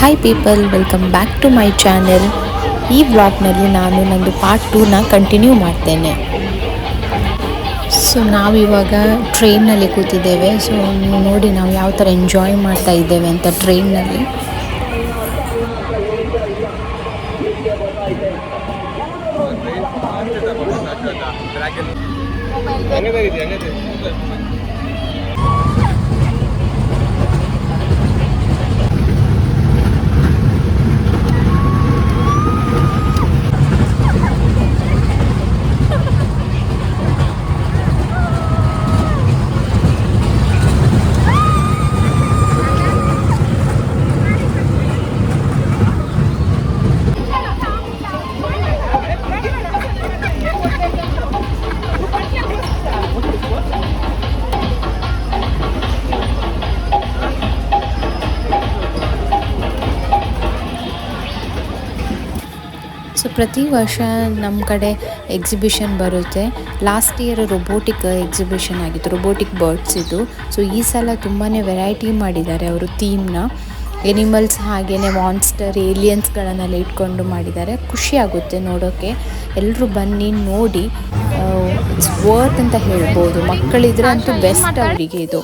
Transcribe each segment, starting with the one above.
Hi people, welcome back to my channel. ಈ ವ್ಲಾಗ್ನಲ್ಲಿ ನಾನು ನಂದು ಪಾರ್ಟ್ 2ನ ಕಂಟಿನ್ಯೂ ಮಾಡ್ತೇನೆ. ಸೊ ನಾವಿವಾಗ ಟ್ರೈನಲ್ಲಿ ಕೂತಿದ್ದೇವೆ. ಸೊ ನೀವು ನೋಡಿ ನಾವು ಯಾವ ಥರ ಎಂಜಾಯ್ ಮಾಡ್ತಾ ಇದ್ದೇವೆ ಅಂತ ಟ್ರೈನ್ನಲ್ಲಿ. ಸೊ ಪ್ರತಿ ವರ್ಷ ನಮ್ಮ ಕಡೆ ಎಕ್ಸಿಬಿಷನ್ ಬರುತ್ತೆ. ಲಾಸ್ಟ್ ಇಯರ್ ರೊಬೋಟಿಕ್ ಎಕ್ಸಿಬಿಷನ್ ಆಗಿತ್ತು, ರೊಬೋಟಿಕ್ ಬರ್ಡ್ಸ್ ಇದು. ಸೊ ಈ ಸಲ ತುಂಬಾ ವೆರೈಟಿ ಮಾಡಿದ್ದಾರೆ ಅವರು ಥೀಮ್ನ. ಎನಿಮಲ್ಸ್ ಹಾಗೆಯೇ ಮಾನ್ಸ್ಟರ್, ಏಲಿಯನ್ಸ್ಗಳನ್ನೆಲ್ಲ ಇಟ್ಕೊಂಡು ಮಾಡಿದ್ದಾರೆ. ಖುಷಿ ಆಗುತ್ತೆ ನೋಡೋಕ್ಕೆ. ಎಲ್ಲರೂ ಬನ್ನಿ ನೋಡಿ, ಇಟ್ಸ್ ವರ್ತ್ ಅಂತ ಹೇಳ್ಬೋದು. ಮಕ್ಕಳಿದ್ರೆ ಅಂತೂ ಬೆಸ್ಟ್ ಅವರಿಗೆ ಇದು.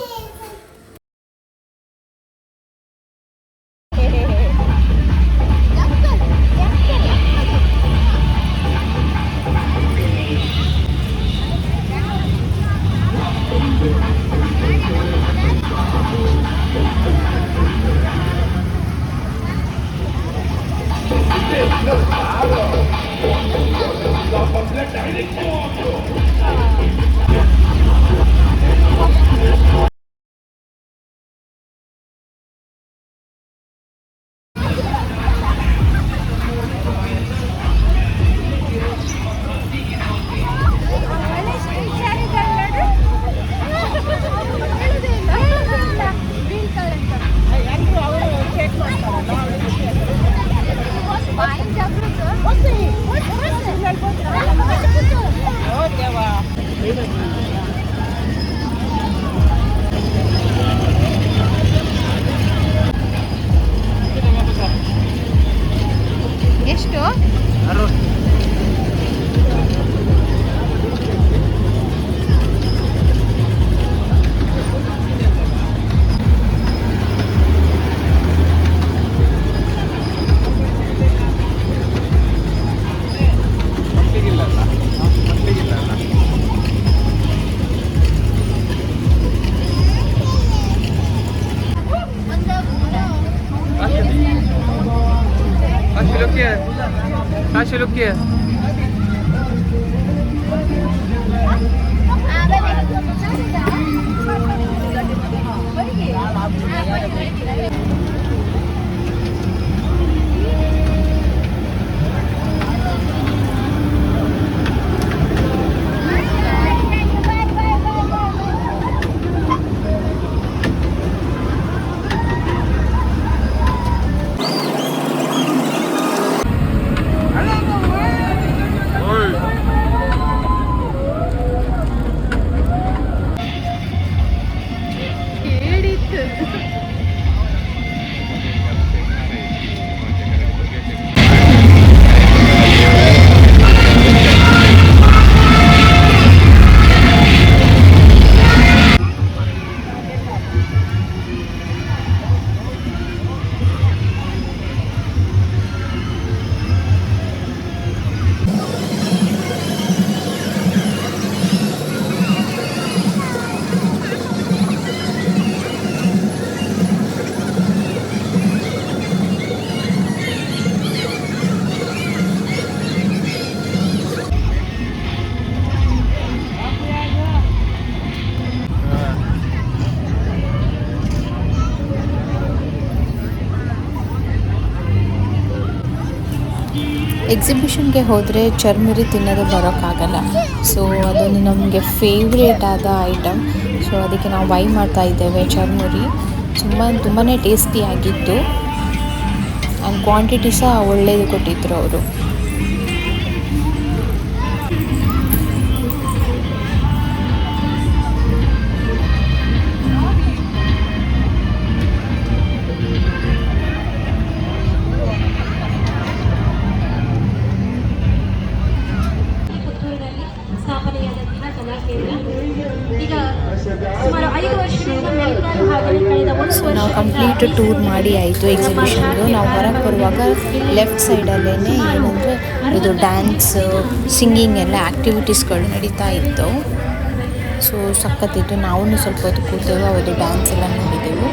ಎಷ್ಟು? Look here. ಎಕ್ಸಿಬಿಷನ್ಗೆ ಹೋದರೆ ಚರ್ಮುರಿ ತಿನ್ನೋದು ಬರೋಕ್ಕಾಗಲ್ಲ. ಸೊ ಅದೊಂದು ನಮಗೆ ಫೇವ್ರೇಟ್ ಆದ ಐಟಮ್. ಸೊ ಅದಕ್ಕೆ ನಾವು ಬೈ ಮಾಡ್ತಾ ಇದ್ದೇವೆ ಚರ್ಮುರಿ. ತುಂಬಾ ಟೇಸ್ಟಿಯಾಗಿತ್ತು ಆ್ಯಂಡ್ ಕ್ವಾಂಟಿಟಿ ಸಹ ಒಳ್ಳೆಯದು ಕೊಟ್ಟಿದ್ದರು ಅವರು. ಸುಮಾರು 5 ವರ್ಷದಿಂದ ಮೆಲ್ಕಾರು ಹಾಗೆ ಕಳೆದ 1 ವರ್ಷ ನಾವು ಕಂಪ್ಲೀಟ್ ಟೂರ್ ಮಾಡಿ ಆಯಿತು ಎಕ್ಸಿಬಿಷನ್ದು. ನಾವು ಹೊರಗೆ ಬರುವಾಗ ಲೆಫ್ಟ್ ಸೈಡಲ್ಲೇ ಏನಂದರೆ ಇದು ಡ್ಯಾನ್ಸ್ ಸಿಂಗಿಂಗ್ ಎಲ್ಲ ಆ್ಯಕ್ಟಿವಿಟೀಸ್ಗಳು ನಡೀತಾ ಇತ್ತು. ಸೊ ಸಖತ್ತಿತ್ತು. ನಾವು ಸ್ವಲ್ಪ ಹೊತ್ತು ಕೂತೆವು, ಅವತ್ತು ಡ್ಯಾನ್ಸ್ ಎಲ್ಲ ನೋಡಿದೆವು,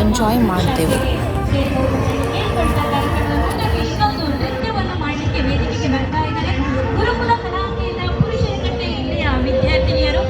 ಎಂಜಾಯ್ ಮಾಡಿದೆವು. ನೃತ್ಯವನ್ನು ಮಾಡಲಿಕ್ಕೆ ವೇದಿಕೆಗೆ ಬರ್ತಾ ಇದ್ದಾರೆ ಗುರುಕುಲ ಕಲಾ ಕೇಂದ್ರ ಪುರುಷರಕಟ್ಟೆ ಇಲ್ಲಿಯ ವಿದ್ಯಾರ್ಥಿನಿಯರು.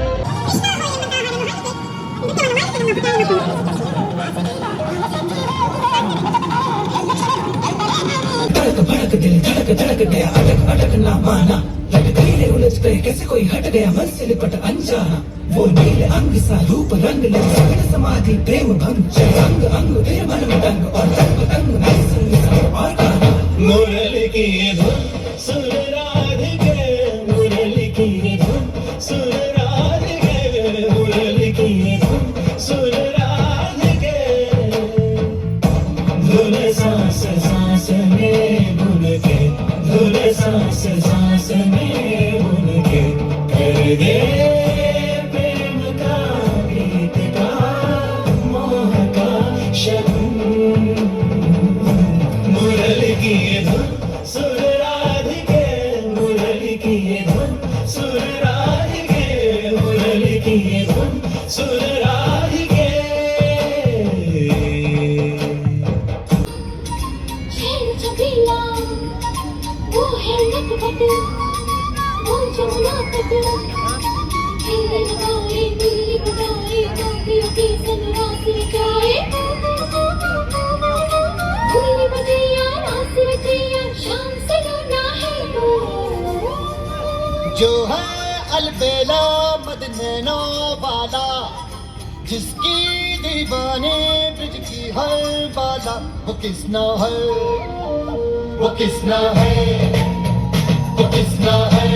भड़क दिल धड़क धड़क गया अटक अटक ना माना लट गई रे उलझ गए कैसे कोई हट गया मन से लिपट अनजाना वो नीले अंग सा रूप रंग ले सगड़ समाधि प्रेम भंग अंग अंग फिर मन में रंग और तंग तंग नई संग और गाना मुरली की धुन सुर राधिके मुरली की धुन सुर राधिके मुरली की धुन सुर राधिके धुन सांस सांस में बुन के धुन सांस सांस में बुन के कर दे प्रेम का गीत का मोह का शगुन मुरली की धुन सुर राधिके मुरली की धुन सुर राधिके मुरली की धुन सुर राधिके छबीला वो है लटपट वो जमुना तट हिंद लगाए दिल्ली बजाए काफियों की सनरास रचाए दिल्ली बजैया रास रचैया शाम से रोना है तो जो है अलबेला मदनैनो वाला जिसकी दीवाने ब्रिज की हर बाला वो किसना है वो किसना है वो किसना है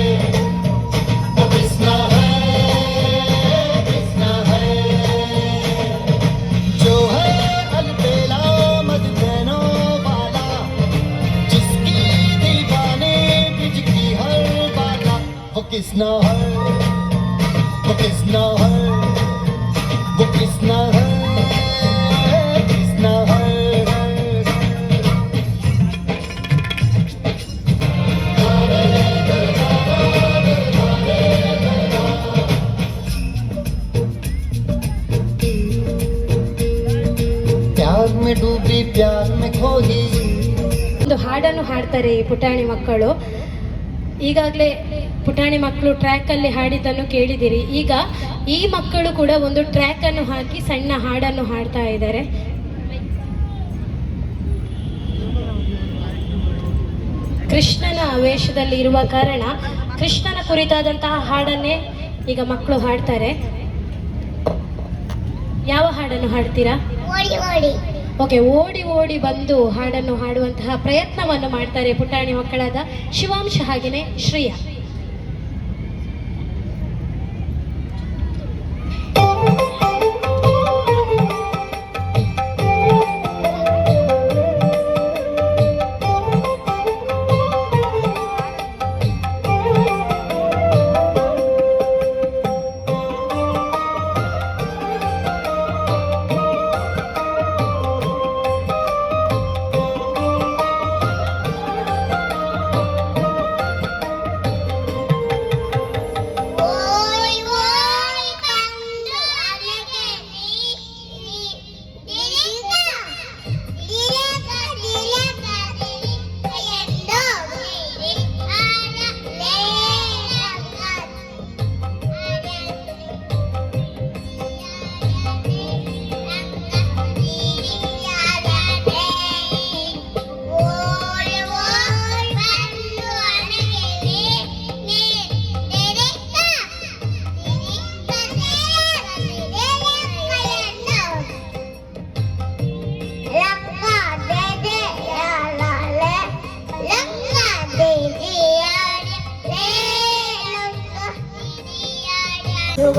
वो किसना है किसना है जो है अलबेला मदनैनो वाला जिसकी दीवाने ब्रिज की हर बाला वो किसना है वो किसना है वो किसना है किसना है प्यार में डूबी प्यार में खोई ಒಂದು ಹಾಡನ್ನು ಹಾಡ್ತಾರೆ ಈ ಪುಟಾಣಿ ಮಕ್ಕಳು. ಈಗಾಗಲೇ ಪುಟಾಣಿ ಮಕ್ಕಳು ಟ್ರ್ಯಾಕಲ್ಲಿ ಹಾಡಿದ್ದನ್ನು ಕೇಳಿದಿರಿ. ಈಗ ಈ ಮಕ್ಕಳು ಕೂಡ ಒಂದು ಟ್ರ್ಯಾಕ್ ಅನ್ನು ಹಾಕಿ ಸಣ್ಣ ಹಾಡನ್ನು ಹಾಡ್ತಾ ಇದ್ದಾರೆ. ಕೃಷ್ಣನ ವೇಷದಲ್ಲಿ ಇರುವ ಕಾರಣ ಕೃಷ್ಣನ ಕುರಿತಾದಂತಹ ಹಾಡನ್ನೇ ಈಗ ಮಕ್ಕಳು ಹಾಡ್ತಾರೆ. ಯಾವ ಹಾಡನ್ನು ಹಾಡ್ತೀರಾ? ಓಕೆ, ಓಡಿ ಓಡಿ ಬಂದು ಹಾಡನ್ನು ಹಾಡುವಂತಹ ಪ್ರಯತ್ನವನ್ನು ಮಾಡ್ತಾರೆ ಪುಟಾಣಿ ಮಕ್ಕಳಾದ ಶಿವಾಂಶ ಹಾಗೆಯೇ ಶ್ರೇಯಾ.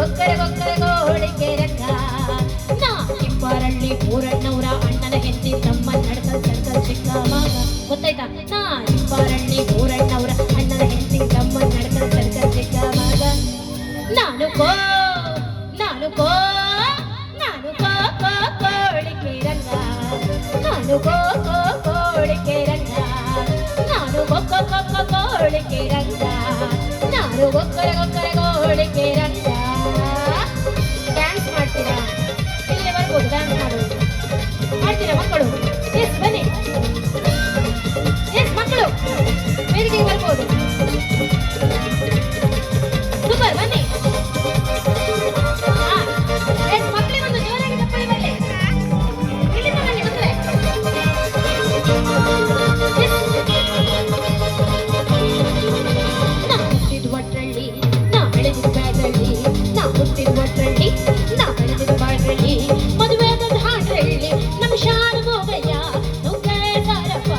ಒಕ್ಕರೆ ಗೋಳಿಗೆ ರಕ್ಕ ನಾ ಇಬ್ಬರಲ್ಲಿ ಪೂರಣ್ಣವರ ಅಣ್ಣನ ಹೆಂಡತಿ ತಮ್ಮ ನಡ್ಕಲ್ ಚಿಕ್ಕ ಮಗ. ಗೊತ್ತಾಯ್ತಾ? ನಾ ಇಬ್ಬರಲ್ಲಿ ಪೂರಣ್ಣವರ ಅಣ್ಣನ ಹೆಂಡತಿ ತಮ್ಮ ನಡ್ಕಲ್ ಚಿಕ್ಕ ಮಗ. ನಾನು ಕೋ ಗೊಕ್ಕರೆ ಗೊಕ್ಕರೆ ಗೋಳಿಕೆ ರಂಗ. ಡ್ಯಾನ್ಸ್ ಮಾಡ್ತೀರಾ? ಇಲ್ಲೇ ಬರ್ಬೋದು ಡ್ಯಾನ್ಸ್ ಮಾಡೋದು. ಮಾಡ್ತೀರಾ ಮಕ್ಕಳು? ಎಸ್ ಬನ್ನಿ. ಎಸ್ ಮಕ್ಕಳು ವೇದಿಕೆಗೆ ಬರ್ಬೋದು. ಸೂಪರ್ ಬನ್ನಿ. ಎಸ್ ಮಕ್ಕಳಿಗೊಂದು ಜೋರಾಗಿ ಚಪ್ಪಾಳೆ ಬರಲಿ. ಇಲ್ಲಿಂದ ಬನ್ನಿ ಮಕ್ಕಳೇ. ನಾ ಹುಟ್ಟಿದ ಒಟ್ರಲ್ಲಿ, ನಾ ಬೆಳೆದಿದ್ದ ಬ್ಯಾಗ್ರಲ್ಲಿ, ನಾ ಹುಟ್ಟಿದ ಒಟ್ರಲ್ಲಿ, ನಾ ಬೆಳೆದಿದ್ದ ಬಾಳ್ರಲ್ಲಿ, ಮದುವೆ ಆದ ಹಾಡ್ರಲ್ಲಿ, ನಮ್ಮ ಶಾನು ಹೋಗಯ್ಯ ನುಗ್ಗೇ ಸಾರಪ್ಪ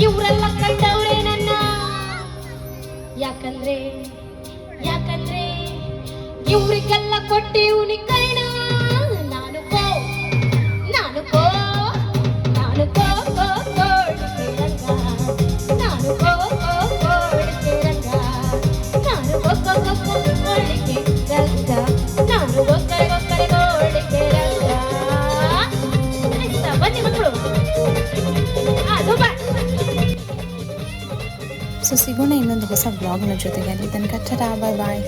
ಇವರೆಲ್ಲ ಕಂಡವ್ರೆ ನನ್ನ. ಯಾಕಂದ್ರೆ ಯಾಕಂದ್ರೆ ಇವ್ರಿಗೆಲ್ಲ ಕೊಟ್ಟಿವ್ನಿ ಕೈಣ. ನಾನು ಕೋ ನಾನು ಕೋ ನಾನು ಕೋ ಕೋ ಕೋಳಿಕೆ ರಂಗ. ನಾನು ಕೋ ಕೋ ಕೋಳಿಕೆ ರಂಗ. ನಾನು ಗೊಕ್ಕ ಗೊಕ್ಕ ಕೋಳಿಕೆ ರಂಗ. ನಾನು ಗೊಕ್ಕರೆ ಗೊಕ್ಕರೆ ಕೋಳಿಕೆ ರಂಗ. ಆಯ್ತಾ? ಬನ್ನಿ ಮಕ್ಕಳು. ಸೂಪರ್. ಸೊ ಸಿಗೋಣ ಇನ್ನೊಂದು ಹೊಸ ಬ್ಲಾಗ್ನ ಜೊತೆಗೆ. ಅಲ್ಲಿ ತನಕ ಬಾಯ್ ಬಾಯ್.